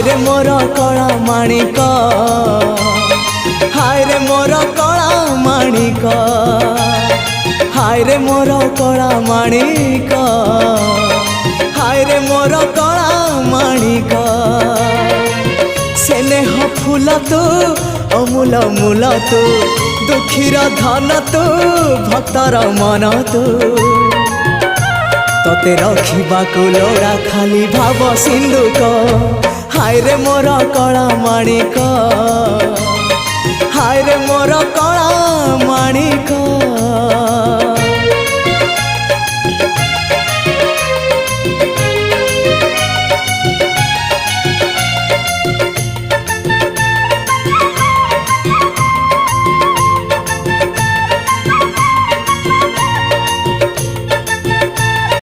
हाय रे मोर कला माणिक हाय रे मोर कला माणिक हाय रे मोर कला माणिक हाय रे मोर कला माणिक स्नेह फूल तू अमूल मूल तू दुखीर धन तू भक्तर मन तू तोते रखा लोड़ा खाली भाव सिंधुक हाय रे मोर कला माणिक हाय रे मोर कला माणिक।